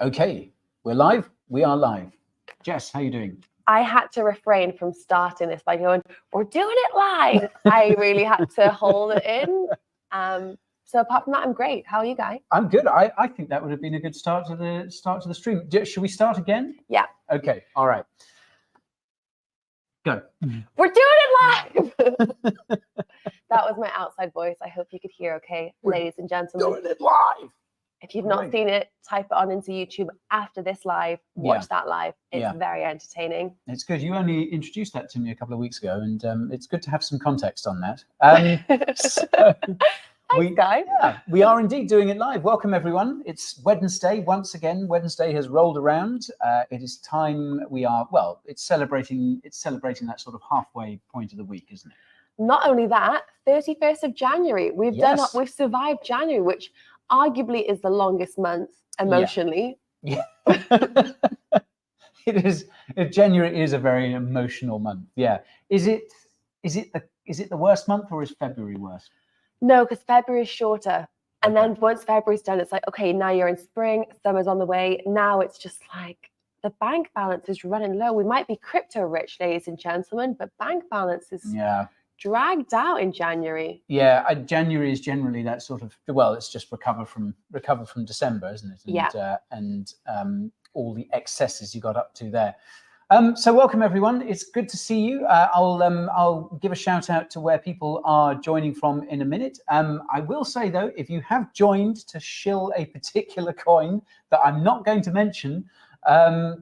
Okay, we're live. We are live. Jess, how you doing? I had to refrain from starting this by going, "We're doing it live." I really had to hold it in. So apart from that, I'm great. How are you guys? I'm good. I think that would have been a good start to the stream. Should we start again? Yeah. Okay. All right. Go. We're doing it live. That was my outside voice. I hope you could hear. Okay, ladies and gentlemen. Doing it live. If you've not seen it, type it on into YouTube after this live. Watch that live. It's very entertaining. It's good. You only introduced that to me a couple of weeks ago, and it's good to have some context on that. Thanks, guys. Yeah, we are indeed doing it live. Welcome, everyone. It's Wednesday. Once again, Wednesday has rolled around. It is time. We are, well, it's celebrating that sort of halfway point of the week, isn't it? Not only that, 31st of January. We've survived January, which arguably is the longest month emotionally. Yeah. It is. January is a very emotional month. Yeah. Is it the worst month, or is February worse? No, because February is shorter. And then once February's done, it's like, okay, now you're in spring, summer's on the way. Now it's just like the bank balance is running low. We might be crypto rich, ladies and gentlemen, but bank balance is dragged out in January. Yeah, January is generally that sort of, well, it's just recover from December, isn't it? And, and all the excesses you got up to there. So welcome, everyone. It's good to see you. I'll give a shout out to where people are joining from in a minute. I will say, though, if you have joined to shill a particular coin that I'm not going to mention,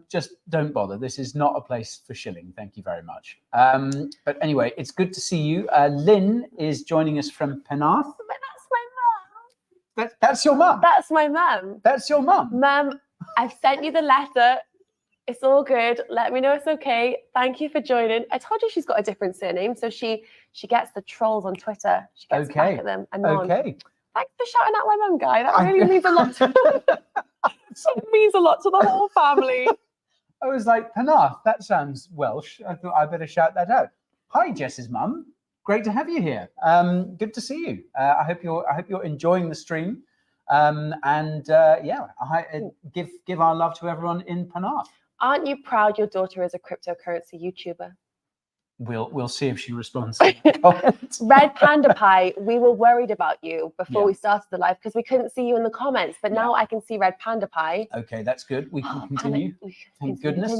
just don't bother. This is not a place for shilling. Thank you very much. But anyway, it's good to see you. Lynn is joining us from Penarth. That's my mum. That's your mum? That's my mum. That's your mum? Mum, I've sent you the letter. It's all good. Let me know it's okay. Thank you for joining. I told you she's got a different surname, so she gets the trolls on Twitter. She gets back at them. Okay. Thanks for shouting out my mum, guy. That really means a lot. It means a lot to the whole family. I was like, Penarth, that sounds Welsh. I thought I better shout that out. Hi, Jess's mum. Great to have you here. Good to see you. I hope you're enjoying the stream. Give our love to everyone in Penarth. Aren't you proud your daughter is a cryptocurrency YouTuber? We'll see if she responds to the comments. Red Panda Pie, we were worried about you before we started the live because we couldn't see you in the comments, but now I can see Red Panda Pie. Okay, that's good. We can continue. Thank goodness.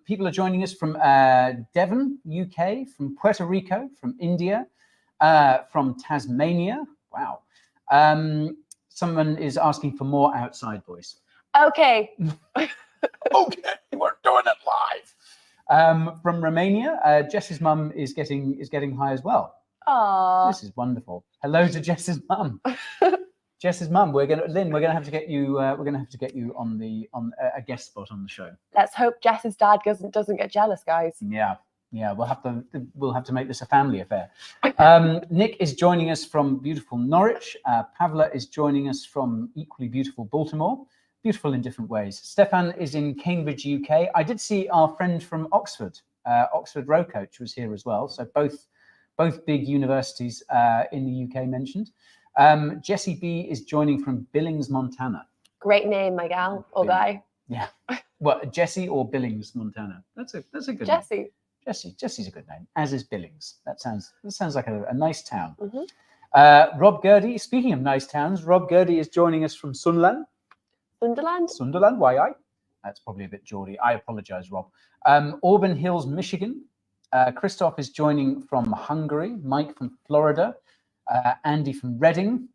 People are joining us from Devon, UK, from Puerto Rico, from India, from Tasmania. Wow. Someone is asking for more outside voice. Okay. Okay, we're doing it live. From Romania, Jess's mum is getting high as well. Aww. This is wonderful. Hello to Jess's mum. Jess's mum, Lynn, we're gonna have to get you. We're gonna have to get you on a guest spot on the show. Let's hope Jess's dad doesn't get jealous, guys. Yeah, we'll have to make this a family affair. Nick is joining us from beautiful Norwich. Pavla is joining us from equally beautiful Baltimore. Beautiful in different ways. Stefan is in Cambridge, UK. I did see our friend from Oxford, Oxford Row Coach, was here as well. So both big universities in the UK mentioned. Jessie B is joining from Billings, Montana. Great name, my gal or guy. Yeah. What, Jessie or Billings, Montana? That's a good name. Jessie's a good name, as is Billings. That sounds like a nice town. Mm-hmm. Rob Gurdy, speaking of nice towns, Rob Gurdy is joining us from Sunderland. Sunderland, YI. That's probably a bit Geordie. I apologize, Rob. Auburn Hills, Michigan. Christoph is joining from Hungary. Mike from Florida. Andy from Reading.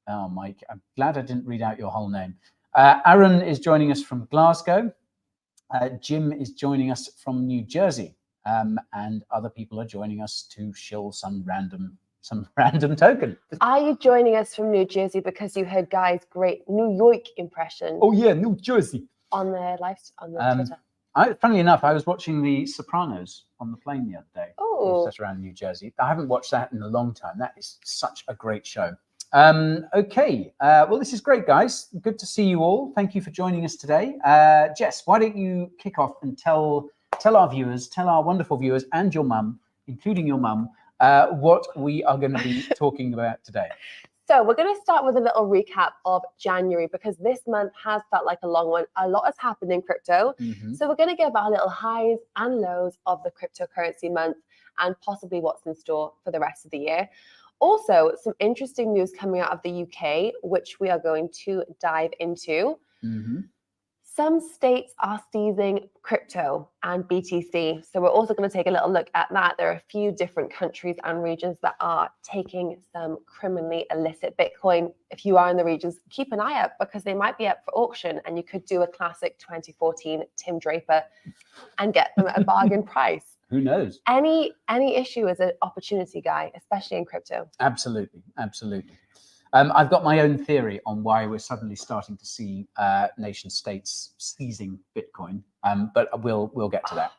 Oh, Mike, I'm glad I didn't read out your whole name. Aaron is joining us from Glasgow. Jim is joining us from New Jersey. And other people are joining us to shill some random token. Are you joining us from New Jersey because you heard Guy's great New York impression? Oh yeah, New Jersey. On the Twitter. Funnily enough, I was watching The Sopranos on the plane the other day. Oh. Set around New Jersey. I haven't watched that in a long time. That is such a great show. Okay. Well, this is great, guys. Good to see you all. Thank you for joining us today. Jess, why don't you kick off and tell our viewers, tell our wonderful viewers and your mum, including your mum, what we are going to be talking about today. So we're going to start with a little recap of January because this month has felt like a long one. A lot has happened in crypto. So we're going to give our little highs and lows of the cryptocurrency month and possibly what's in store for the rest of the year. Also, some interesting news coming out of the UK, which we are going to dive into. Some states are seizing crypto and BTC. So we're also going to take a little look at that. There are a few different countries and regions that are taking some criminally illicit Bitcoin. If you are in the regions, keep an eye out because they might be up for auction and you could do a classic 2014 Tim Draper and get them at a bargain price. Who knows? Any issue is an opportunity, Guy, especially in crypto. Absolutely, absolutely. I've got my own theory on why we're suddenly starting to see nation states seizing Bitcoin, but we'll get to that.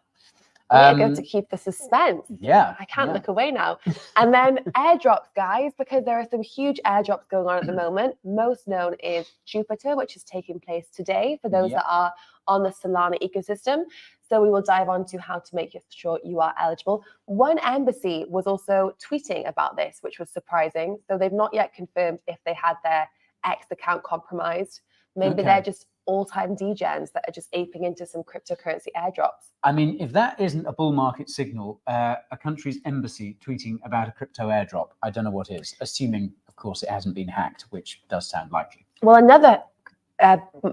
Yeah, good to keep the suspense. Yeah, I can't look away now. And then airdrops, guys, because there are some huge airdrops going on at the moment. Most known is Jupiter, which is taking place today for those that are on the Solana ecosystem. So we will dive on to how to make sure you are eligible. One embassy was also tweeting about this, which was surprising. So they've not yet confirmed if they had their X account compromised. Maybe they're just all-time degens that are just aping into some cryptocurrency airdrops. I mean, if that isn't a bull market signal, a country's embassy tweeting about a crypto airdrop, I don't know what is, assuming, of course, it hasn't been hacked, which does sound likely. Well, another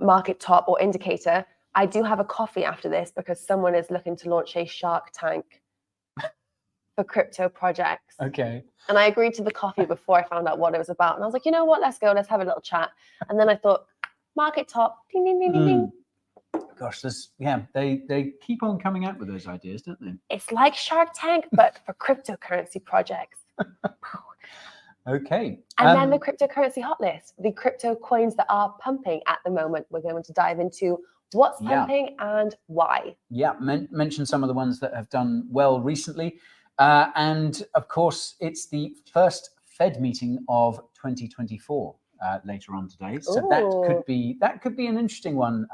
market top or indicator, I do have a coffee after this because someone is looking to launch a Shark Tank for crypto projects. Okay. And I agreed to the coffee before I found out what it was about. And I was like, you know what, let's go, let's have a little chat. And then I thought, market top, ding, ding, ding, ding, ding. Gosh, they keep on coming out with those ideas, don't they? It's like Shark Tank, but for cryptocurrency projects. Okay. And then the cryptocurrency hot list, the crypto coins that are pumping at the moment. We're going to dive into what's pumping and why. Yeah, mention some of the ones that have done well recently. And of course, it's the first Fed meeting of 2024 later on today. So that could be an interesting one.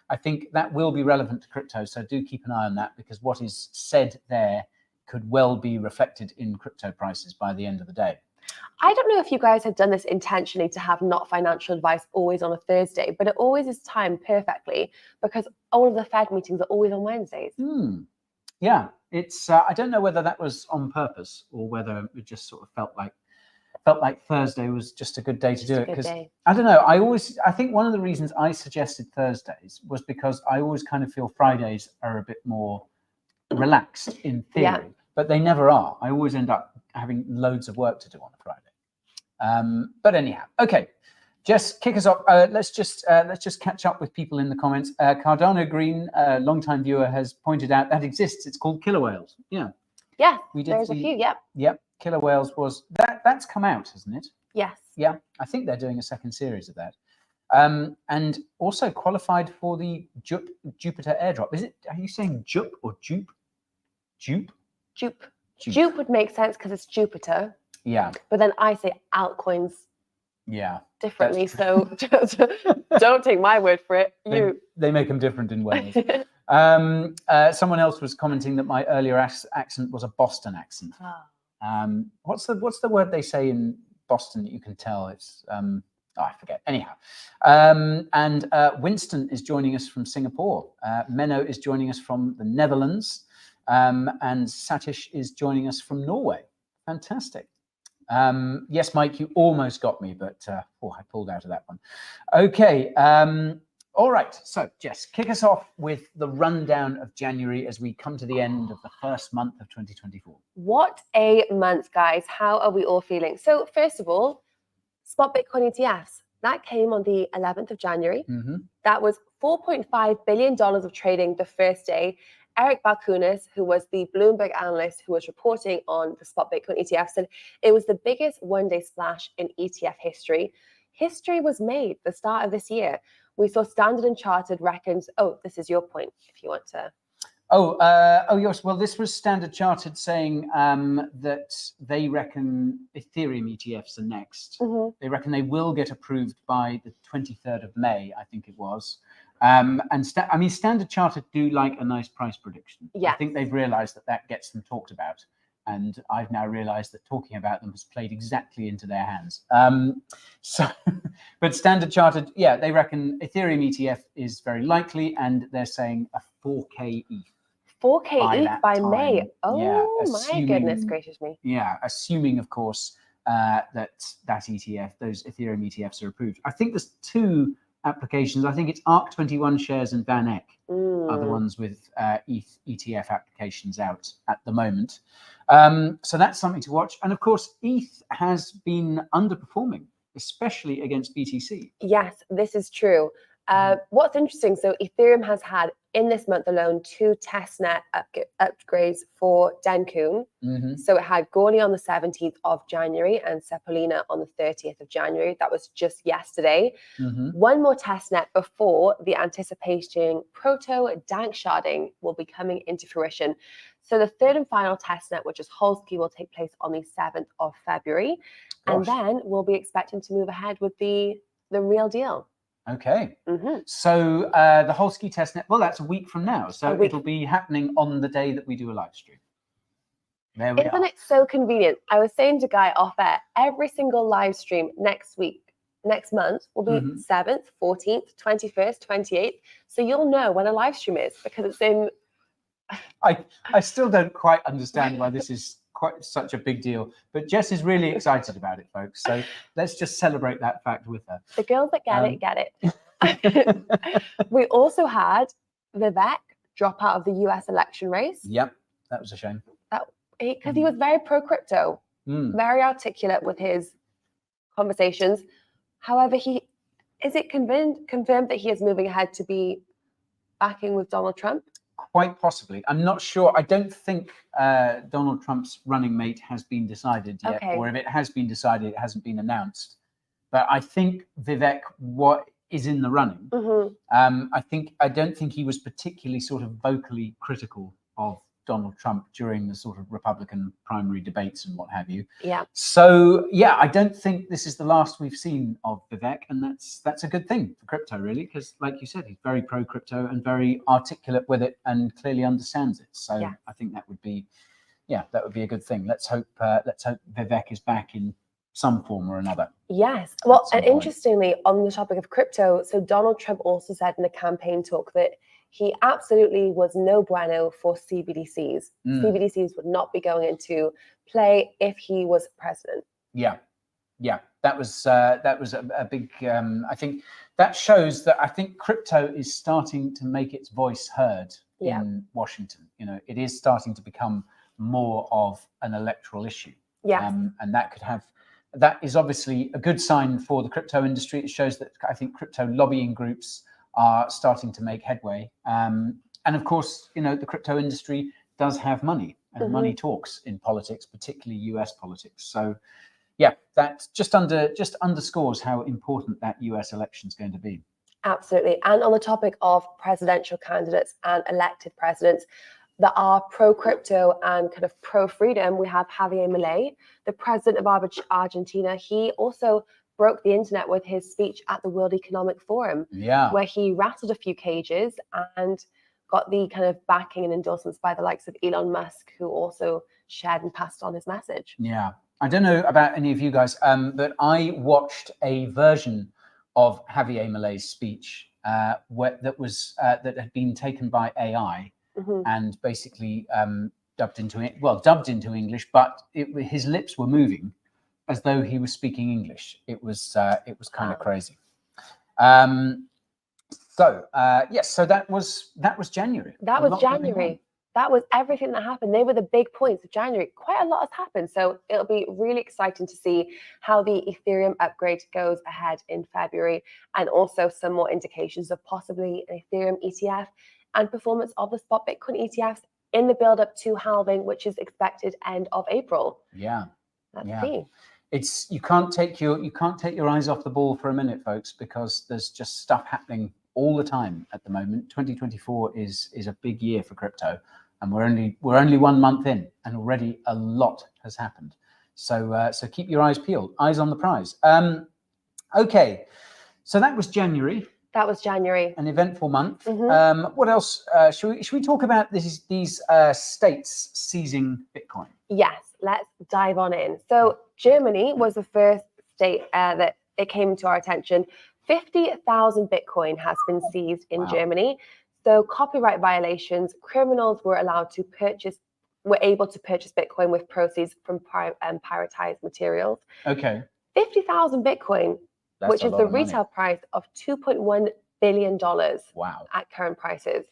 I think that will be relevant to crypto. So do keep an eye on that because what is said there could well be reflected in crypto prices by the end of the day. I don't know if you guys have done this intentionally to have not financial advice always on a Thursday, but it always is timed perfectly because all of the Fed meetings are always on Wednesdays. Yeah, it's I don't know whether that was on purpose or whether it just sort of felt like Thursday was just a good day to do it, because I don't know, I think one of the reasons I suggested Thursdays was because I always kind of feel Fridays are a bit more relaxed in theory, but they never are. I always end up having loads of work to do on a Friday. But anyhow, okay, Jess, kick us off. Let's just catch up with people in the comments. Cardano Green, a long-time viewer, has pointed out that exists. It's called killer whales. Yeah, there's a few. Yep, killer whales was that's come out, hasn't it? Yes. Yeah, I think they're doing a second series of that. And also qualified for the Jupiter airdrop. Are you saying Jup or Jupe? Jupe. Jupe would make sense because it's Jupiter. Yeah. But then I say altcoins. Yeah. Differently, so don't take my word for it. They make them different in Wales. Someone else was commenting that my earlier accent was a Boston accent. What's the word they say in Boston that you can tell? It's I forget. Anyhow, and Winston is joining us from Singapore. Menno is joining us from the Netherlands, and Satish is joining us from Norway. Fantastic. Yes, Mike, you almost got me, but I pulled out of that one. Okay. All right. So, Jess, kick us off with the rundown of January as we come to the end of the first month of 2024. What a month, guys. How are we all feeling? So, first of all, spot Bitcoin ETFs. That came on the 11th of January. That was $4.5 billion of trading the first day. Eric Balkunas, who was the Bloomberg analyst who was reporting on the spot Bitcoin ETF, said it was the biggest one-day splash in ETF history. History was made the start of this year. We saw Standard & Chartered reckons, this is your point, if you want to. Yes. Well, this was Standard Chartered saying that they reckon Ethereum ETFs are next. They reckon they will get approved by the 23rd of May, I think it was. Standard Chartered do like a nice price prediction. Yeah. I think they've realized that gets them talked about. and I've now realized that talking about them has played exactly into their hands. But Standard Chartered, yeah, they reckon Ethereum ETF is very likely, and they're saying a 4K ETH. 4K ETH by May. Oh, yeah, my goodness gracious me. Yeah, assuming, of course, that ETF, those Ethereum ETFs are approved. I think there's 2 applications. I think it's ARC21 shares and Van Eck are the ones with ETH ETF applications out at the moment. So that's something to watch. And of course, ETH has been underperforming, especially against BTC. Yes, this is true. What's interesting, so Ethereum has had, in this month alone, 2 testnet upgrades for Dencun. So it had Gordy on the 17th of January and Sepolina on the 30th of January. That was just yesterday. 1 more testnet before the anticipating proto dank sharding will be coming into fruition. So the 3rd and final testnet, which is Holsky, will take place on the 7th of February. And then we'll be expecting to move ahead with the real deal. Okay. So the Holsky testnet, well, that's a week from now. So it'll be happening on the day that we do a live stream. There we are. Isn't it so convenient? I was saying to Guy off air, every single live stream next month will be 7th, 14th, 21st, 28th. So you'll know when a live stream is because it's in... I still don't quite understand why this is quite such a big deal, but Jess is really excited about it, folks. So let's just celebrate that fact with her. The girls that get it. We also had Vivek drop out of the US election race. Yep, that was a shame. Because he was very pro-crypto, very articulate with his conversations. However, is it confirmed that he is moving ahead to be backing with Donald Trump? Quite possibly. I'm not sure. I don't think Donald Trump's running mate has been decided yet, or if it has been decided, it hasn't been announced. But I think Vivek is in the running. I don't think he was particularly sort of vocally critical of Donald Trump during the sort of Republican primary debates and what have you. Yeah. So yeah, I don't think this is the last we've seen of Vivek, and that's a good thing for crypto, really, because like you said, he's very pro crypto and very articulate with it and clearly understands it. So yeah. I think that would be a good thing. Let's hope Vivek is back in some form or another. Yes. Well, and interestingly, on the topic of crypto, so Donald Trump also said in a campaign talk that he absolutely was no bueno for CBDCs. CBDCs would not be going into play if he was president. Yeah. That was a big. I think that shows that I think crypto is starting to make its voice heard in Washington. You know, it is starting to become more of an electoral issue. Yeah, and that is obviously a good sign for the crypto industry. It shows that I think crypto lobbying groups are starting to make headway. And of course, you know, the crypto industry does have money, and money talks in politics, particularly US politics. So yeah, that just underscores how important that US election is going to be. Absolutely. And on the topic of presidential candidates and elected presidents that are pro-crypto and kind of pro-freedom, we have Javier Milei, the president of Argentina. He also broke the internet with his speech at the World Economic Forum, where he rattled a few cages and got the kind of backing and endorsements by the likes of Elon Musk, who also shared and passed on his message. Yeah, I don't know about any of you guys, but I watched a version of Javier Milei's speech that had been taken by AI and basically dubbed into English, but his lips were moving as though he was speaking English. It was kind of crazy. So that was January. That was January. That was everything that happened. They were the big points of January. Quite a lot has happened. So it'll be really exciting to see how the Ethereum upgrade goes ahead in February, and also some more indications of possibly an Ethereum ETF and performance of the spot Bitcoin ETFs in the build up to halving, which is expected end of April. Yeah. Let's see. You can't take your eyes off the ball for a minute, folks, because there's just stuff happening all the time at the moment. 2024 is a big year for crypto, and we're only 1 month in, and already a lot has happened. So keep your eyes peeled, eyes on the prize. Okay, so that was January. That was January. An eventful month. What else? Should we talk about these states seizing Bitcoin? Yes, let's dive on in. So Germany was the first state that it came to our attention. 50,000 Bitcoin has been seized in Germany. So copyright violations, criminals were able to purchase Bitcoin with proceeds from piratized materials. Okay. 50,000 Bitcoin, which is the retail price of $2.1 billion. Wow. At current prices.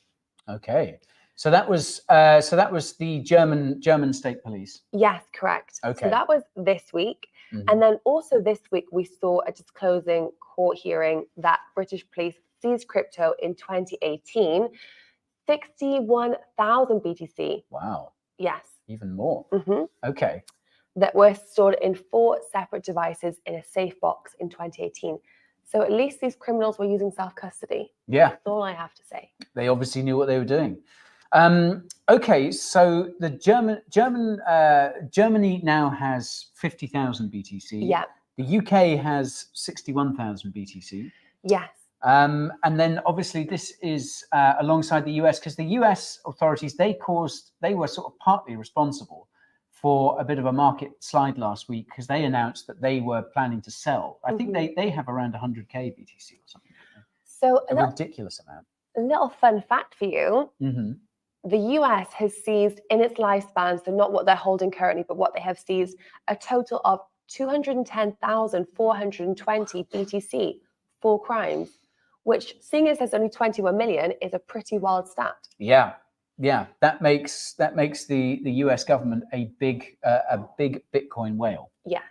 Okay. So that was the German state police. Yes, correct. Okay. So that was this week. And then also this week, we saw a disclosing court hearing that British police seized crypto in 2018, 61,000 BTC. Wow. Yes. Even more. Okay. That were stored in 4 separate devices in a safe box in 2018. So at least these criminals were using self-custody. Yeah. That's all I have to say. They obviously knew what they were doing. Okay, so the Germany now has 50,000 BTC. Yeah. The UK has 61,000 BTC. Yes. And then obviously this is alongside the US, because the US authorities, they were sort of partly responsible for a bit of a market slide last week, because they announced that they were planning to sell. I think they have around 100K BTC or something. So a ridiculous amount. A little fun fact for you. The US has seized in its lifespan, so not what they're holding currently, but what they have seized, a total of 210,420 BTC for crimes, which, seeing as there's only 21 million, is a pretty wild stat. Yeah, that makes the US government a big Bitcoin whale. Yes.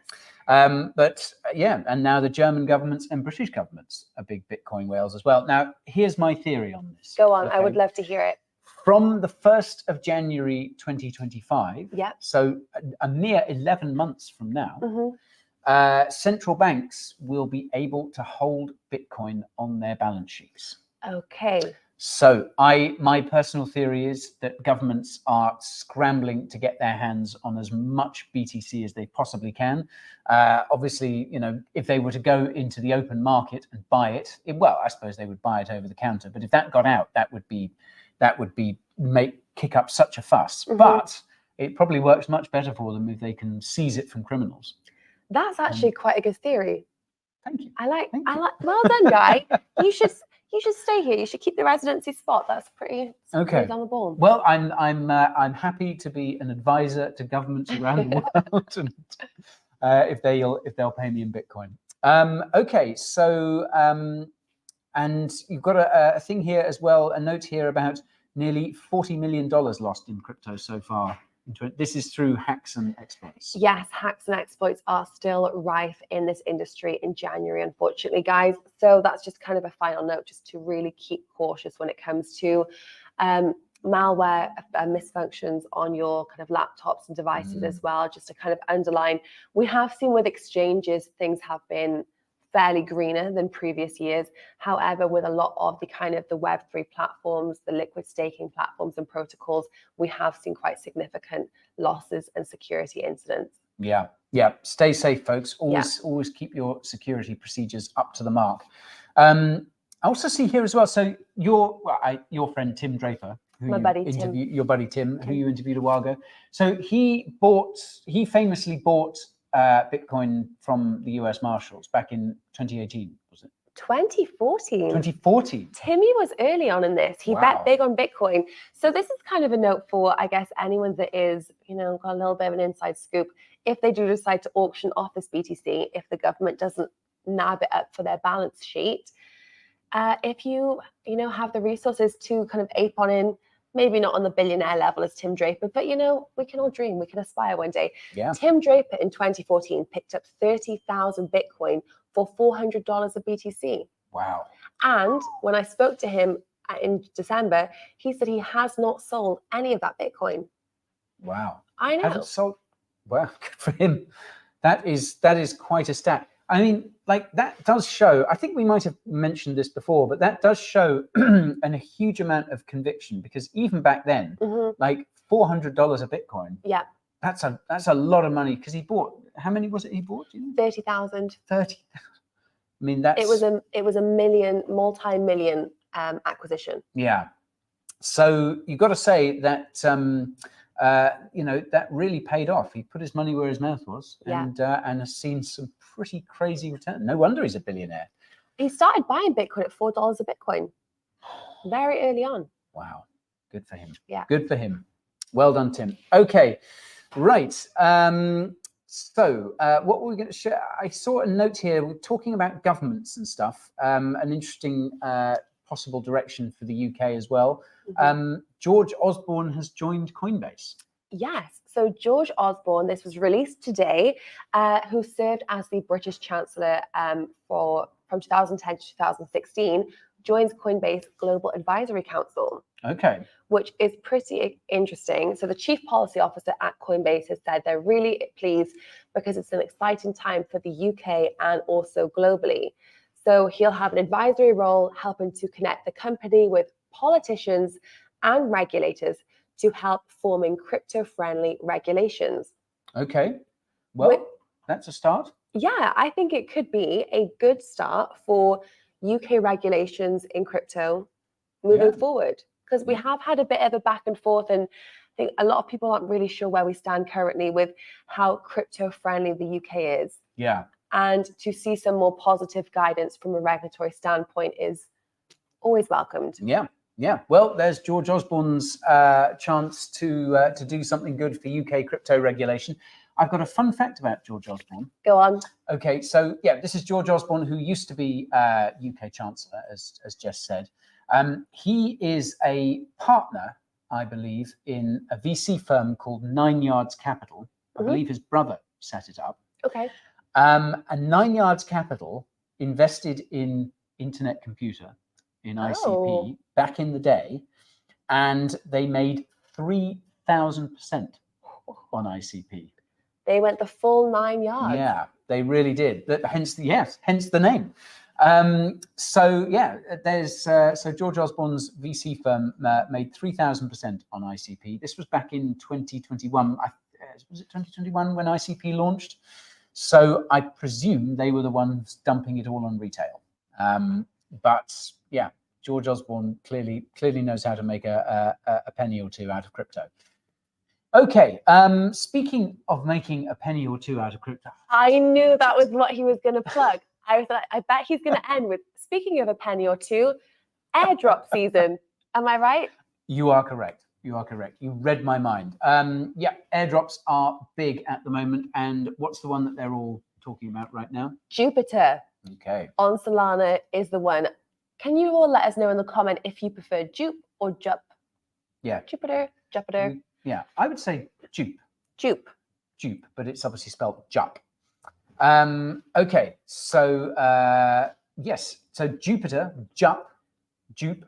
But and now the German governments and British governments are big Bitcoin whales as well. Now, here's my theory on this. Go on, I would love to hear it. From the 1st of January 2025, so a mere 11 months from now, central banks will be able to hold Bitcoin on their balance sheets. Okay. So my personal theory is that governments are scrambling to get their hands on as much BTC as they possibly can. Obviously, if they were to go into the open market and buy it, well, I suppose they would buy it over the counter. But if that got out, that would kick up such a fuss. But it probably works much better for them if they can seize it from criminals. That's actually quite a good theory. Thank you. I like. Well done, Guy. You should stay here. You should keep the residency spot. That's pretty on the ball. Well, I'm happy to be an advisor to governments around the world, and, if they'll pay me in Bitcoin. Okay, so and you've got a thing here as well. A note here about nearly $40 million lost in crypto so far. This is through hacks and exploits. Yes, hacks and exploits are still rife in this industry in January, unfortunately, guys. So that's just kind of a final note, just to really keep cautious when it comes to malware misfunctions on your kind of laptops and devices as well. Just to kind of underline, we have seen with exchanges, things have been fairly greener than previous years. However, with a lot of the kind of the Web3 platforms, the liquid staking platforms and protocols, we have seen quite significant losses and security incidents. Yeah. Stay safe, folks. Always keep your security procedures up to the mark. I also see here as well. So your friend Tim Draper, your buddy Tim, who you interviewed a while ago. So he famously bought Bitcoin from the US Marshals back in 2018, was it? 2014. 2014. Timmy was early on in this. He bet big on Bitcoin. So this is kind of a note for, I guess, anyone that is, got a little bit of an inside scoop. If they do decide to auction off this BTC, if the government doesn't nab it up for their balance sheet, if you have the resources to kind of ape on in, maybe not on the billionaire level as Tim Draper, but we can all dream, we can aspire one day. Yeah. Tim Draper in 2014 picked up 30,000 Bitcoin for $400 of BTC. Wow. And when I spoke to him in December, he said he has not sold any of that Bitcoin. Wow. I know. Hasn't sold. Well, good for him. That is quite a stat. I mean, that does show, I think we might have mentioned this before, but that does show a huge amount of conviction, because even back then, $400 a Bitcoin. Yeah. That's a lot of money, because he bought, how many was it he bought? 30,000. 30,000. mean, that's it was a multi-million acquisition. Yeah. So you've got to say that that really paid off. He put his money where his mouth was, and has seen some pretty crazy return. No wonder he's a billionaire. He started buying Bitcoin at $4 a Bitcoin very early on. Wow, good for him. Yeah, good for him. Well done, Tim. Okay, right. So what were we going to share? I saw a note here. We're talking about governments and stuff. An interesting possible direction for the UK as well. George Osborne has joined Coinbase. Yes. So George Osborne, this was released today, who served as the British Chancellor from 2010 to 2016, joins Coinbase Global Advisory Council. Okay. Which is pretty interesting. So the Chief Policy Officer at Coinbase has said they're really pleased because it's an exciting time for the UK and also globally. So he'll have an advisory role helping to connect the company with politicians and regulators to help forming crypto-friendly regulations. Okay. Well, that's a start. Yeah, I think it could be a good start for UK regulations in crypto moving forward. Because we have had a bit of a back and forth, and I think a lot of people aren't really sure where we stand currently with how crypto-friendly the UK is. Yeah. And to see some more positive guidance from a regulatory standpoint is always welcomed. Yeah. Yeah. Well, there's George Osborne's chance to do something good for UK crypto regulation. I've got a fun fact about George Osborne. Go on. Okay. So, yeah, this is George Osborne, who used to be UK Chancellor, as Jess said. He is a partner, I believe, in a VC firm called 9 Yards Capital. I believe his brother set it up. Okay. And 9 Yards Capital invested in Internet Computer, in ICP, back in the day, and they made 3,000% on ICP. They went the full 9 yards. Yeah, they really did. Hence the name. So yeah, there's so George Osborne's VC firm made 3,000% on ICP. This was back in 2021. Was it 2021 when ICP launched? So I presume they were the ones dumping it all on retail. But yeah, George Osborne clearly knows how to make a penny or two out of crypto. Okay, speaking of making a penny or two out of crypto. I knew that was what he was going to plug. I was like, I bet he's going to end with, speaking of a penny or two, airdrop season. Am I right? You are correct. You are correct. You read my mind. Yeah, airdrops are big at the moment. And what's the one that they're all talking about right now? Jupiter. Okay. On Solana is the one. Can you all let us know in the comment if you prefer Jupe or Jup? Yeah. Jupiter. Yeah, I would say Jupe. Jupe, but it's obviously spelled Jup. Okay, so yes, so Jupiter, Jupe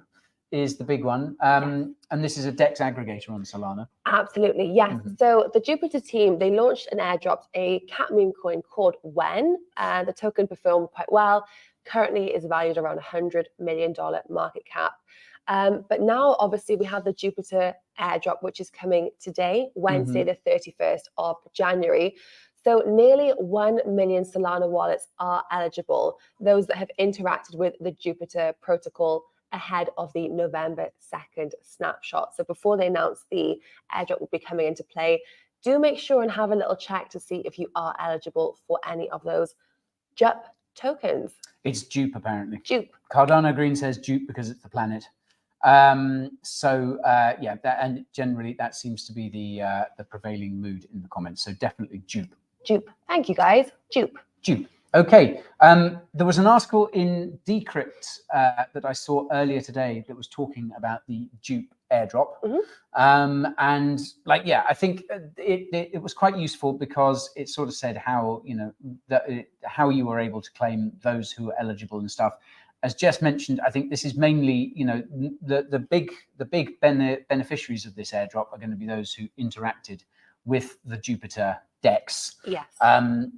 is the big one. And this is a DEX aggregator on Solana. Absolutely, yes. So the Jupiter team, they launched and airdropped a cat meme coin called When. The token performed quite well. Currently is valued around $100 million market cap. But now, obviously, we have the Jupiter airdrop, which is coming today, Wednesday, the 31st of January. So nearly 1 million Solana wallets are eligible, those that have interacted with the Jupiter protocol ahead of the November 2nd snapshot. So before they announce the airdrop will be coming into play, do make sure and have a little check to see if you are eligible for any of those Jup tokens. It's Jupe, apparently. Jupe. Cardano Green says Jupe because it's the planet. Yeah, that, and generally that seems to be the prevailing mood in the comments. So definitely Jupe. Jupe. Thank you, guys. Jupe. Jupe. Okay. There was an article in Decrypt that I saw earlier today that was talking about the Jupe airdrop. And like, yeah, I think it was quite useful because it sort of said how, you know, how you were able to claim those who are eligible and stuff. As Jess mentioned, I think this is mainly, you know, the big beneficiaries of this airdrop are going to be those who interacted with the Jupiter DEX. Yes.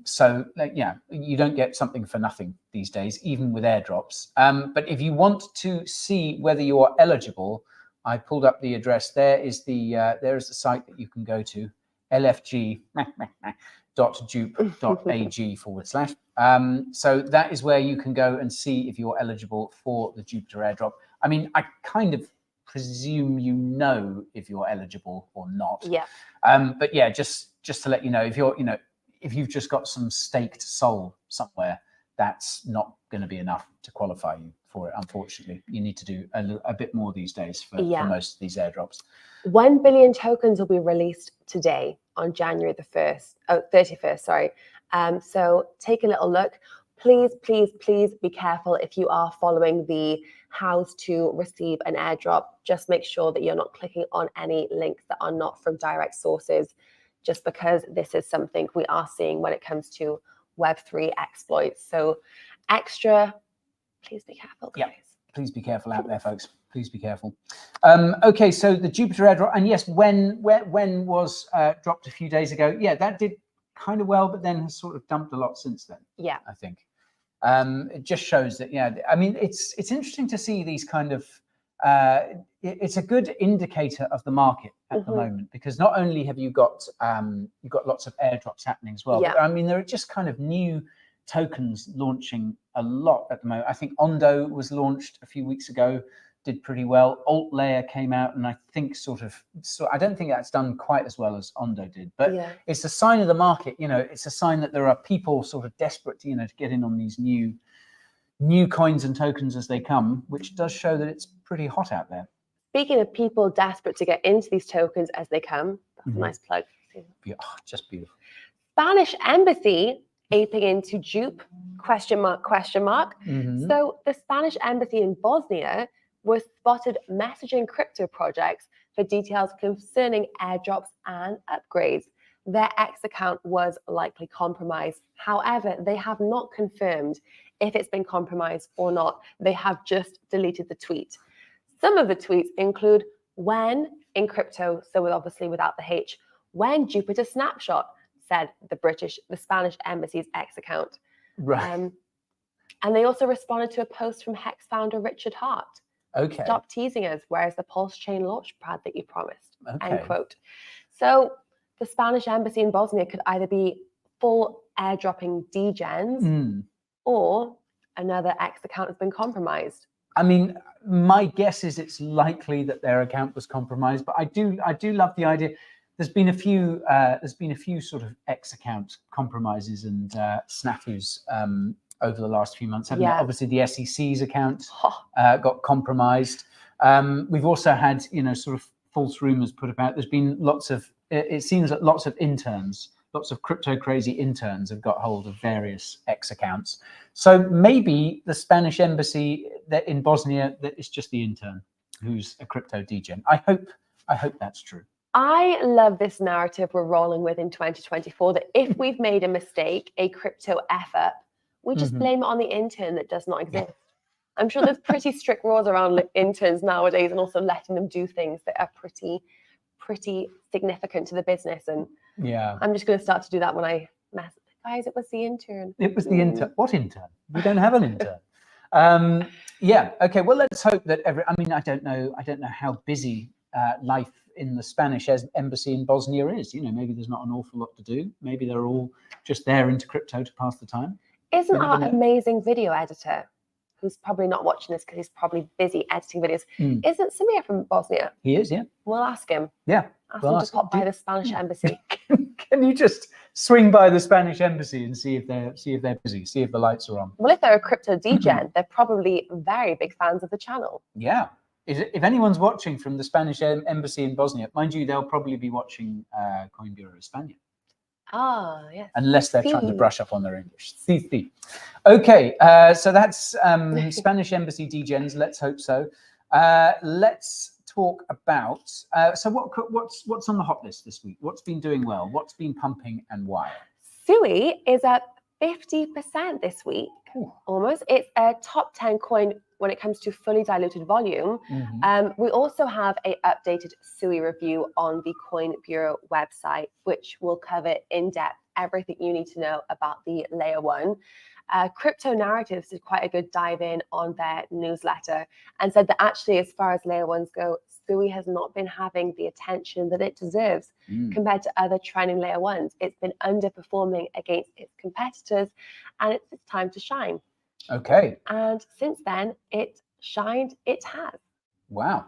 So like, yeah, you don't get something for nothing these days, even with airdrops. But if you want to see whether you are eligible, I pulled up the address. There is the site that you can go to, LFG www.dupe.ag/. So that is where you can go and see if you're eligible for the Jupiter airdrop. I mean, I kind of presume you know if you're eligible or not. Yeah. But yeah, just to let you know, if you've just got some staked soul somewhere, that's not going to be enough to qualify you for it. Unfortunately, you need to do a bit more these days for most of these airdrops. 1 billion tokens will be released today on January 31st. Sorry. So take a little look. Please, please, please be careful if you are following the how to receive an airdrop. Just make sure that you're not clicking on any links that are not from direct sources, just because this is something we are seeing when it comes to Web3 exploits. So please be careful, guys. Yeah, please be careful out there, folks. Please be careful. Okay, so the Jupiter airdrop, and yes, when was dropped a few days ago. Yeah, that did kind of well, but then has sort of dumped a lot since then. Yeah, I think it just shows that. Yeah, I mean, it's interesting to see these kind of. It's a good indicator of the market at the moment, because not only have you got you've got lots of airdrops happening as well, but I mean there are just kind of new tokens launching a lot at the moment. I think Ondo was launched a few weeks ago, did pretty well. Alt Layer came out, and I think I don't think that's done quite as well as Ondo did, but it's a sign of the market. You know, it's a sign that there are people sort of desperate to, to get in on these new coins and tokens as they come, which does show that it's pretty hot out there. Speaking of people desperate to get into these tokens as they come, that's a nice plug. Just beautiful. Spanish embassy aping into dupe, ? So the Spanish embassy in Bosnia was spotted messaging crypto projects for details concerning airdrops and upgrades. Their X account was likely compromised. However, they have not confirmed if it's been compromised or not. They have just deleted the tweet. Some of the tweets include when in crypto, so obviously without the H, when Jupiter snapshot, said the Spanish embassy's X account. Right. And they also responded to a post from Hex founder Richard Hart. Okay. Stop teasing us. Where's the Pulse chain launchpad that you promised? Okay. End quote. So the Spanish embassy in Bosnia could either be full airdropping degens or another X account has been compromised. I mean, my guess is it's likely that their account was compromised, but I do love the idea. There's been a few sort of X account compromises and snafus over the last few months. Obviously, the SEC's account got compromised. We've also had sort of false rumors put about. There's been it seems that lots of interns, lots of crypto crazy interns have got hold of various X accounts. So maybe the Spanish embassy in Bosnia, that is just the intern who's a crypto degen. I hope that's true. I love this narrative we're rolling with in 2024, that if we've made a mistake, a crypto F-up, we just blame it on the intern that does not exist. I'm sure there's pretty strict rules around interns nowadays, and also letting them do things that are pretty significant to the business. And I'm just going to start to do that when I mess. Guys, it was the intern. It was the intern. What intern? We don't have an intern. Okay. Well, let's hope that I don't know how busy life in the Spanish embassy in Bosnia is. Maybe there's not an awful lot to do. Maybe they're all just there into crypto to pass the time. Isn't our amazing video editor, who's probably not watching this because he's probably busy editing videos, isn't Samir from Bosnia? He is, yeah. We'll ask him. Yeah. Ask him to pop by the Spanish embassy. Can you just swing by the Spanish embassy and see if they're busy, see if the lights are on? Well, if they're a crypto degen, they're probably very big fans of the channel. Yeah. If anyone's watching from the Spanish embassy in Bosnia, mind you, they'll probably be watching Coin Bureau España. Ah, yes. Unless they're trying to brush up on their English. Okay, so that's Spanish embassy degens. Let's hope so. Let's talk about. So what's on the hot list this week? What's been doing well? What's been pumping and why? Sui is up 50% this week. Ooh. Almost. It's a top 10 coin when it comes to fully diluted volume. We also have an updated Sui review on the Coin Bureau website, which will cover in depth everything you need to know about the layer one. Crypto Narratives did quite a good dive in on their newsletter and said that actually, as far as layer ones go, Sui has not been having the attention that it deserves compared to other trending layer ones. It's been underperforming against its competitors, and it's time to shine. Okay. And since then, it shined. It has. Wow.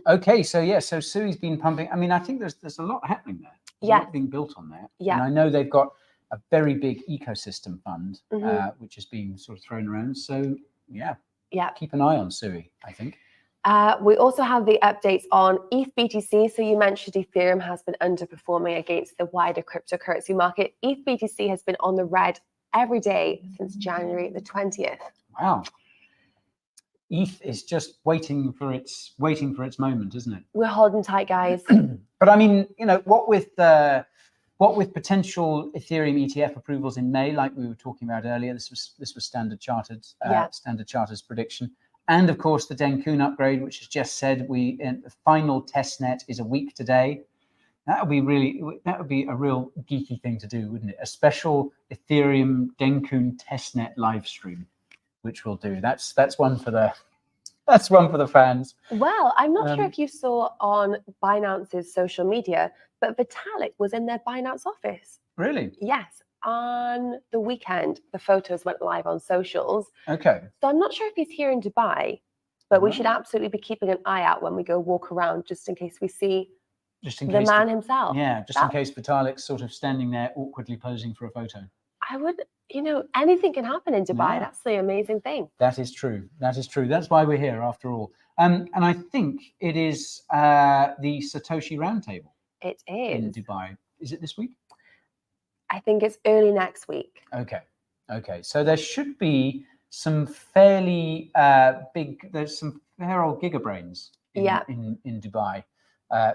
Okay. So so Sui's been pumping. I mean, I think there's a lot happening there. There's a lot being built on there. Yeah. And I know they've got a very big ecosystem fund, which is being sort of thrown around. So yeah, keep an eye on Sui, I think. We also have the updates on ETH BTC. So you mentioned Ethereum has been underperforming against the wider cryptocurrency market. ETH BTC has been on the red every day since January the 20th. Wow. ETH is just waiting for its moment, isn't it? We're holding tight, guys. But I mean, you know, what with potential Ethereum ETF approvals in May, like we were talking about earlier, this was Standard Chartered's prediction, and of course the Denkun upgrade, which has just said the final testnet is a week today. That would be a real geeky thing to do, wouldn't it? A special Ethereum Denkun testnet live stream, which we'll do. That's one for the fans. Well, I'm not sure if you saw on Binance's social media, but Vitalik was in their Binance office. Really? Yes. On the weekend, the photos went live on socials. Okay. So I'm not sure if he's here in Dubai, but we should absolutely be keeping an eye out when we go walk around, just in case we see the man himself. Yeah, just in case Vitalik's sort of standing there awkwardly posing for a photo. I would, anything can happen in Dubai. Yeah. That's the amazing thing. That is true. That's why we're here, after all. And I think it is the Satoshi Roundtable. It is. In Dubai. Is it this week? I think it's early next week. Okay. So there should be some fairly there's some fair old gigabrains in Dubai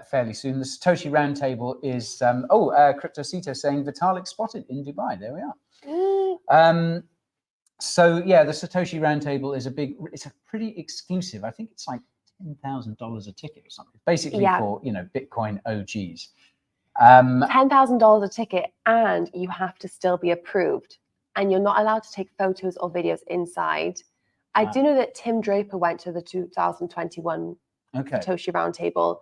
fairly soon. The Satoshi Roundtable is, CryptoCito saying Vitalik spotted in Dubai. There we are. So yeah, the Satoshi Roundtable is it's a pretty exclusive. I think it's like $10,000 a ticket or something. Basically for, Bitcoin OGs. $10,000 a ticket, and you have to still be approved, and you're not allowed to take photos or videos inside. I do know that Tim Draper went to the 2021 Satoshi Roundtable.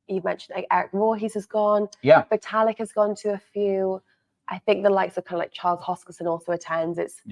You've mentioned like Eric Voorhees has gone. Yeah. Vitalik has gone to a few. I think the likes of kind of like Charles Hoskinson also attends. It's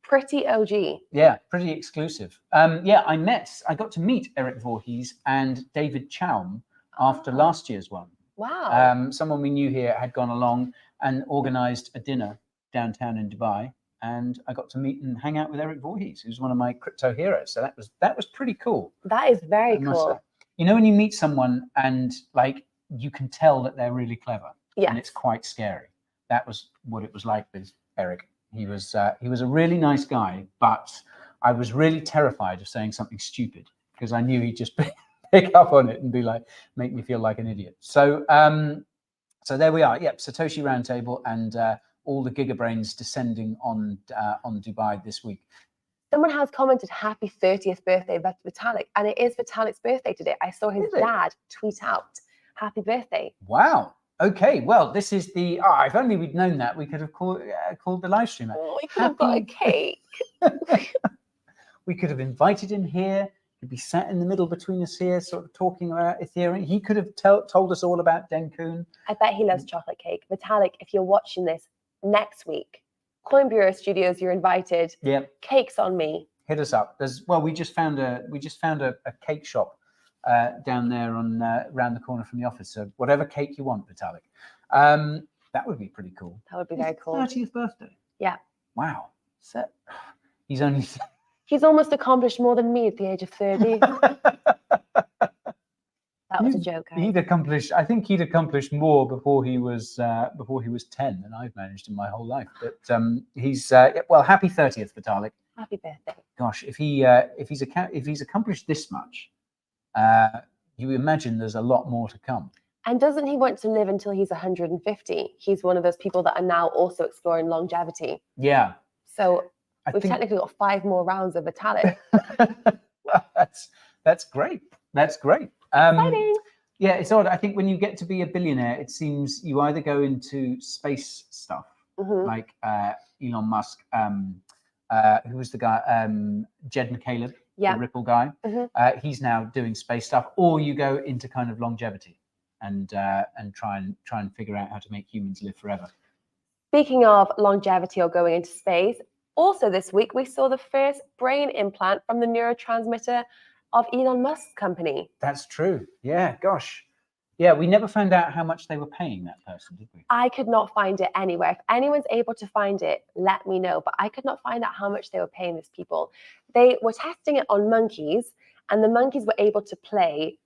pretty OG. Yeah, pretty exclusive. I got to meet Eric Voorhees and David Chaum after last year's one. Wow. Someone we knew here had gone along and organized a dinner downtown in Dubai, and I got to meet and hang out with Eric Voorhees, who's one of my crypto heroes. So that was pretty cool. That is very cool. When you meet someone and like you can tell that they're really clever, and it's quite scary. That was what it was like with Eric. He was a really nice guy, but I was really terrified of saying something stupid because I knew he'd just pick up on it and be like, make me feel like an idiot. So so there we are. Yep, Satoshi Roundtable and all the gigabrains descending on Dubai this week. Someone has commented happy 30th birthday, Vitalik, and it is Vitalik's birthday today. I saw his dad tweet out happy birthday. Wow. Okay, well, this is the. If only we'd known that, we could have called the live stream. We could have got a cake. We could have invited him here. He'd be sat in the middle between us here, sort of talking about Ethereum. He could have told us all about Denkun. I bet he loves chocolate cake. Vitalik, if you're watching this next week, Coin Bureau Studios, you're invited. Yeah. Cake's on me. Hit us up. We just found a cake shop down there on around the corner from the office. So whatever cake you want, Vitalik. That would be pretty cool. That would be very cool. 30th birthday. Yeah. Wow. So He's almost accomplished more than me at the age of 30. That was a joke. I think he'd accomplished more before he was 10 than I've managed in my whole life. But he's happy 30th, Vitalik. Happy birthday. Gosh, if he's accomplished this much, you imagine there's a lot more to come. And doesn't he want to live until he's 150? He's one of those people that are now also exploring longevity. Yeah. So we've technically got 5 more rounds of Vitalik. Well, that's great. That's great. Exciting. Yeah, it's odd. I think when you get to be a billionaire, it seems you either go into space stuff like Elon Musk, who was the guy, Jed McCaleb, the Ripple guy. He's now doing space stuff, or you go into kind of longevity and try and figure out how to make humans live forever. Speaking of longevity or going into space, also this week we saw the first brain implant from the neurotransmitter of Elon Musk's company. That's true. Yeah, gosh. Yeah, we never found out how much they were paying that person, did we? I could not find it anywhere. If anyone's able to find it, let me know. But I could not find out how much they were paying these people. They were testing it on monkeys, and the monkeys were able to play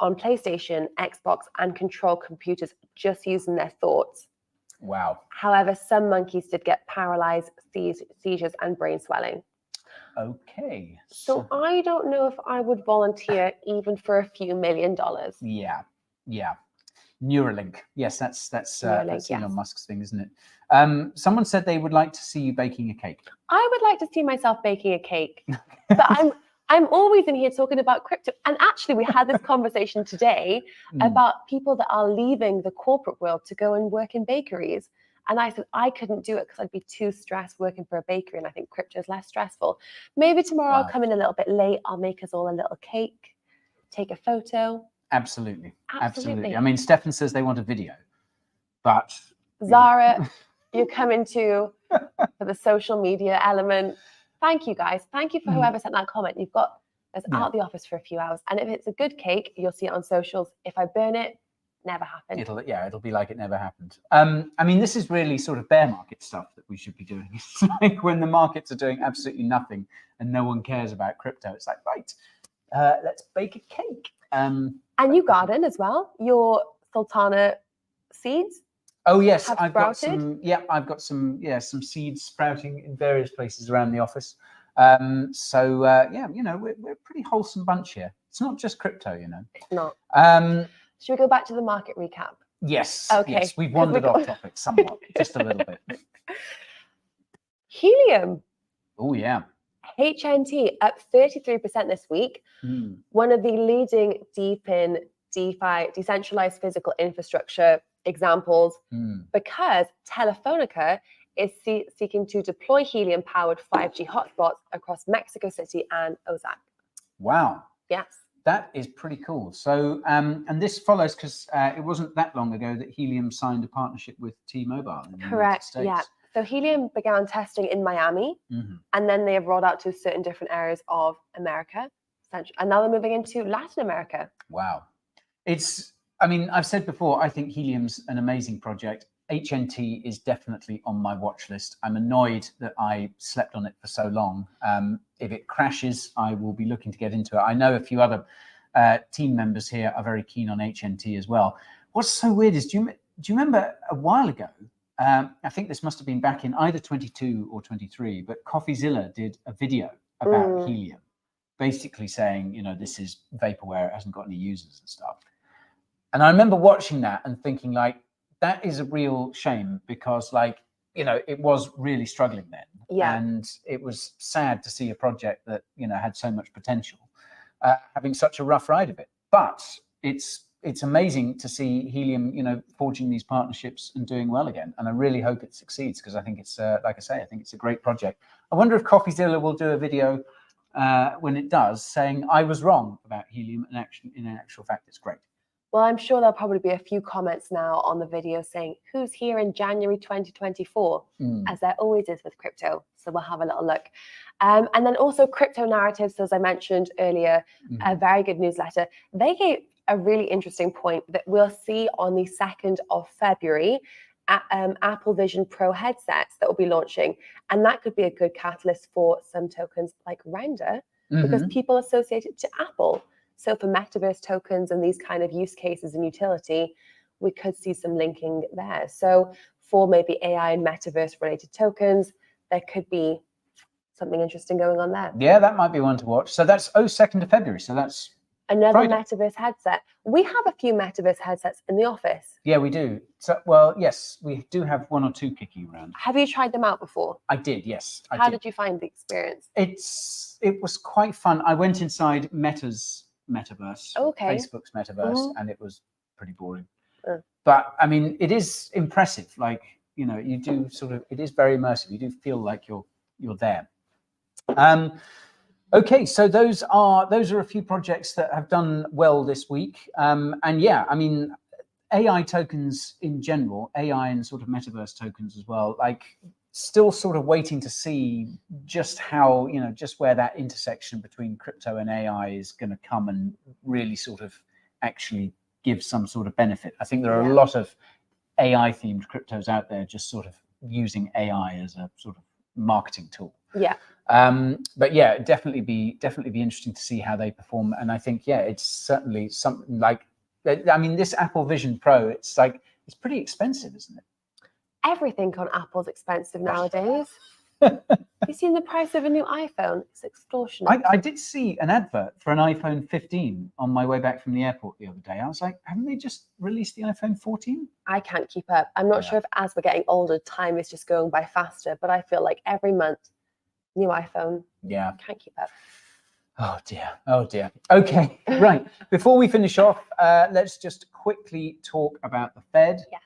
on PlayStation, Xbox, and control computers just using their thoughts. Wow. However, some monkeys did get paralyzed, seizures, and brain swelling. Okay. So I don't know if I would volunteer even for a few $1 million. Yeah. Yeah. Neuralink. Yes, that's Elon Musk's thing, isn't it? Someone said they would like to see you baking a cake. I would like to see myself baking a cake. But I'm always in here talking about crypto. And actually, we had this conversation today about people that are leaving the corporate world to go and work in bakeries. And I said, I couldn't do it because I'd be too stressed working for a bakery. And I think crypto is less stressful. Maybe tomorrow I'll come in a little bit late. I'll make us all a little cake, take a photo. Absolutely. I mean, Stefan says they want a video, but... Zara, you're coming too for the social media element. Thank you, guys. Thank you for whoever sent that comment. You've got us out of the office for a few hours. And if it's a good cake, you'll see it on socials. If I burn it, never happened. It'll be like it never happened. I mean, this is really sort of bear market stuff that we should be doing. It's like when the markets are doing absolutely nothing and no one cares about crypto. It's like, right, let's bake a cake. And you garden as well. Your sultana seeds. Oh yes, I've got some. Yeah, I've got some. Yeah, some seeds sprouting in various places around the office. So yeah, you know, we're a pretty wholesome bunch here. It's not just crypto, you know. It's not. Should we go back to the market recap? Yes. Okay. Yes, we've wandered off topic somewhat, just a little bit. Helium. Oh yeah. HNT up 33% this week. One of the leading DeFi, decentralized physical infrastructure examples, because Telefonica is seeking to deploy helium-powered 5G hotspots across Mexico City and Ozark. Wow. Yes. That is pretty cool. So, and this follows because it wasn't that long ago that Helium signed a partnership with T-Mobile in the United States. Yeah. So Helium began testing in Miami, and then they have rolled out to certain different areas of America, and now they're moving into Latin America. Wow. I mean, I've said before, I think Helium's an amazing project. HNT is definitely on my watch list. I'm annoyed that I slept on it for so long. If it crashes, I will be looking to get into it. I know a few other team members here are very keen on HNT as well. What's so weird is, do you remember a while ago, I think this must have been back in either 22 or 23, but CoffeeZilla did a video about Helium, basically saying, you know, this is vaporware, it hasn't got any users and stuff. And I remember watching that and thinking, like, that is a real shame because, like, you know, it was really struggling then. Yeah. And it was sad to see a project that, you know, had so much potential having such a rough ride of it. But it's amazing to see Helium, you know, forging these partnerships and doing well again. And I really hope it succeeds because I think it's, like I say, I think it's a great project. I wonder if CoffeeZilla will do a video when it does saying I was wrong about Helium and in actual fact, it's great. Well, I'm sure there'll probably be a few comments now on the video saying, who's here in January 2024, as there always is with crypto. So we'll have a little look. And then also Crypto Narratives, as I mentioned earlier, a very good newsletter. They gave a really interesting point that we'll see on the 2nd of February at Apple Vision Pro headsets that will be launching. And that could be a good catalyst for some tokens like Render, because people associate it to Apple. So for metaverse tokens and these kind of use cases and utility, we could see some linking there. So for maybe AI and metaverse related tokens, there could be something interesting going on there. Yeah, that might be one to watch. So that's 2nd of February. So that's another Friday. Metaverse headset. We have a few metaverse headsets in the office. Yeah, we do. So, well, yes, we do have one or two kicking around. Have you tried them out before? I did, yes. How did you find the experience? It was quite fun. I went inside Meta's metaverse, Facebook's metaverse, and it was pretty boring. But I mean, it is impressive. Like, you do sort of, it is very immersive. You do feel like you're there. Okay, so those are a few projects that have done well this week. And yeah, I mean, AI tokens in general, AI and sort of metaverse tokens as well, like still sort of waiting to see just how, just where that intersection between crypto and AI is going to come and really sort of actually give some sort of benefit. I think there are a lot of AI themed cryptos out there just sort of using AI as a sort of marketing tool. Yeah. But yeah, definitely be interesting to see how they perform. And I think, yeah, it's certainly something like, I mean, this Apple Vision Pro, it's pretty expensive, isn't it? Everything on Apple's expensive nowadays. You seen the price of a new iPhone? It's extortionate. I did see an advert for an iPhone 15 on my way back from the airport the other day. I was like, haven't they just released the iPhone 14? I can't keep up. I'm not sure if as we're getting older, time is just going by faster, but I feel like every month, new iPhone. Yeah. Can't keep up. Oh dear. Okay, right. Before we finish off, let's just quickly talk about the Fed. Yeah.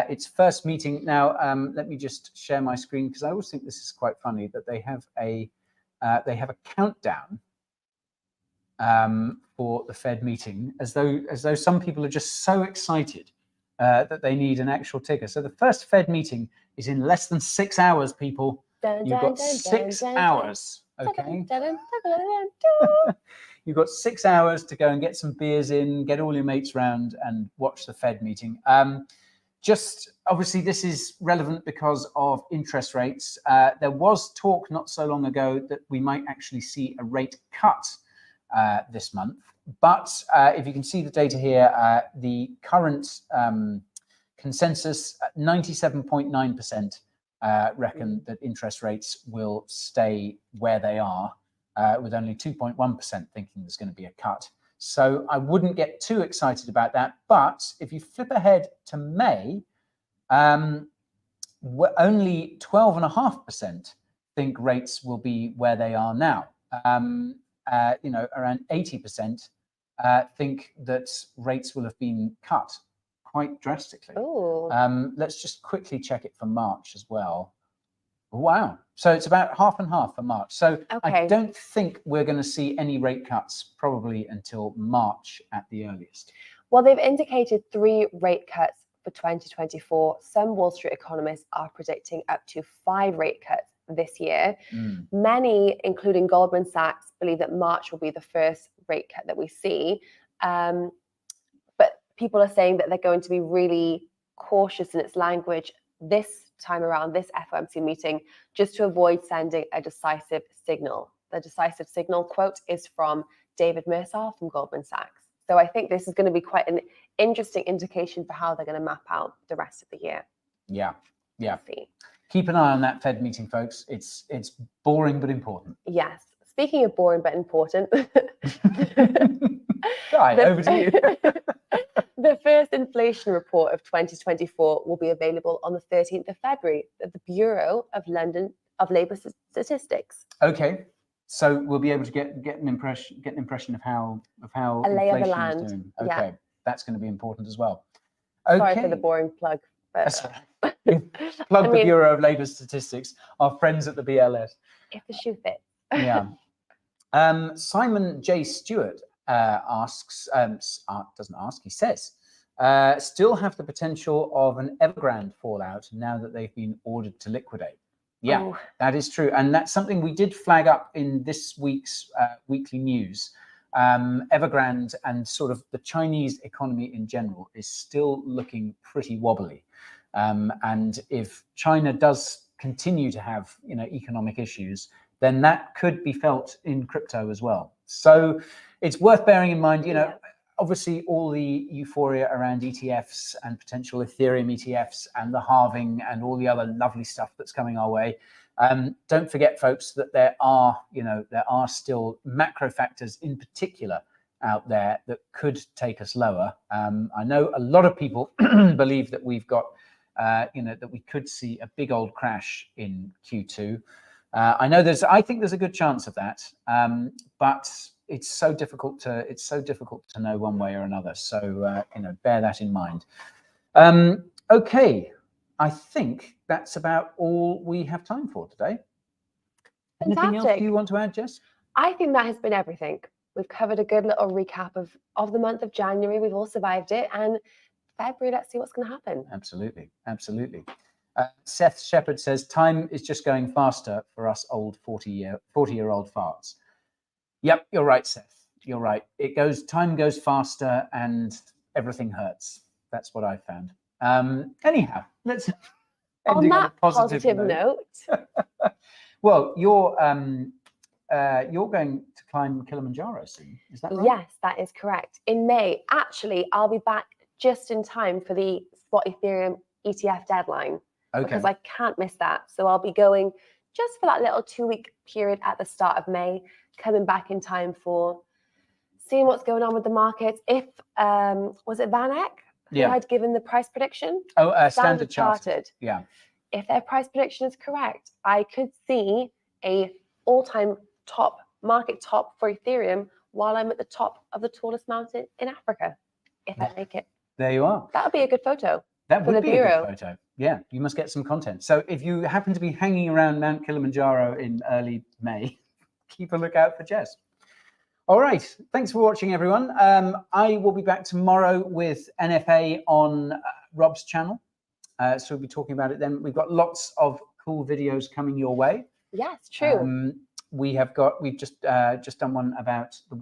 Its first meeting. Now, let me just share my screen because I always think this is quite funny that they have a countdown for the Fed meeting, as though some people are just so excited that they need an actual ticker. So the first Fed meeting is in less than 6 hours, people. You've got 6 hours. Okay. You've got 6 hours to go and get some beers in, get all your mates round and watch the Fed meeting. Just obviously this is relevant because of interest rates. There was talk not so long ago that we might actually see a rate cut this month. But if you can see the data here, the current consensus, 97.9% reckon that interest rates will stay where they are, with only 2.1% thinking there's going to be a cut. So I wouldn't get too excited about that. But if you flip ahead to May, only 12.5% think rates will be where they are now. Around 80% think that rates will have been cut quite drastically. Let's just quickly check it for March as well. Wow. So it's about half and half for March. So I don't think we're going to see any rate cuts probably until March at the earliest. Well, they've indicated 3 rate cuts for 2024. Some Wall Street economists are predicting up to 5 rate cuts this year. Many, including Goldman Sachs, believe that March will be the first rate cut that we see. But people are saying that they're going to be really cautious in its language this time around, this FOMC meeting, just to avoid sending a decisive signal. The decisive signal quote is from David Mersal from Goldman Sachs. So I think this is going to be quite an interesting indication for how they're going to map out the rest of the year. Yeah. Keep an eye on that Fed meeting, folks. It's boring but important. Yes. Speaking of boring but important, over to you. The first inflation report of 2024 will be available on the 13th of February at the Bureau of Labour Statistics. Okay, so we'll be able to get an impression of how a lay of the inflation land. is doing. Okay, that's going to be important as well. Okay. Sorry for the boring plug. That's all right. Plug the Bureau of Labour Statistics, our friends at the BLS. If the shoe fits. Yeah. Simon J. Stewart asks, doesn't ask, he says, still have the potential of an Evergrande fallout now that they've been ordered to liquidate. Yeah, that is true. And that's something we did flag up in this week's weekly news. Evergrande and sort of the Chinese economy in general is still looking pretty wobbly. And if China does continue to have, economic issues, then that could be felt in crypto as well. So it's worth bearing in mind, obviously all the euphoria around ETFs and potential Ethereum ETFs and the halving and all the other lovely stuff that's coming our way. Don't forget, folks, that there are still macro factors in particular out there that could take us lower. I know a lot of people believe that we've got, that we could see a big old crash in Q2. I think there's a good chance of that, but it's so difficult to know one way or another. So bear that in mind. Okay, I think that's about all we have time for today. Anything else Fantastic. you want to add, Jess? I think that has been everything. We've covered a good little recap of the month of January. We've all survived it. And February, let's see what's going to happen. Absolutely. Absolutely. Seth Shepherd says, time is just going faster for us old 40-year-old farts. Yep, you're right, Seth. You're right. Time goes faster and everything hurts. That's what I found. Anyhow, let's On that positive note. Well, you're going to climb Kilimanjaro soon. Is that right? Yes, that is correct. In May, actually, I'll be back just in time for the spot Ethereum ETF deadline. Okay. Because I can't miss that. So I'll be going just for that little 2-week period at the start of May, coming back in time for seeing what's going on with the markets. If was it Van Eck who had given the price prediction? Oh, Standard Chartered. Yeah. If their price prediction is correct, I could see a all-time top market top for Ethereum while I'm at the top of the tallest mountain in Africa. If I make it. There you are. That would be a good photo. That would be a good photo. Yeah, you must get some content. So if you happen to be hanging around Mount Kilimanjaro in early May, keep a lookout for Jess. All right. Thanks for watching, everyone. I will be back tomorrow with NFA on Rob's channel. So we'll be talking about it then. We've got lots of cool videos coming your way. Yes, true. We've just done one about the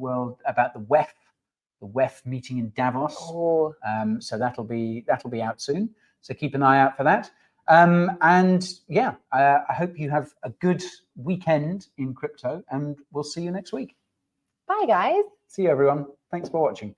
WEF meeting in Davos. Oh. So that'll be out soon. So keep an eye out for that. And yeah, I hope you have a good weekend in crypto, and we'll see you next week. Bye, guys. See you, everyone. Thanks for watching.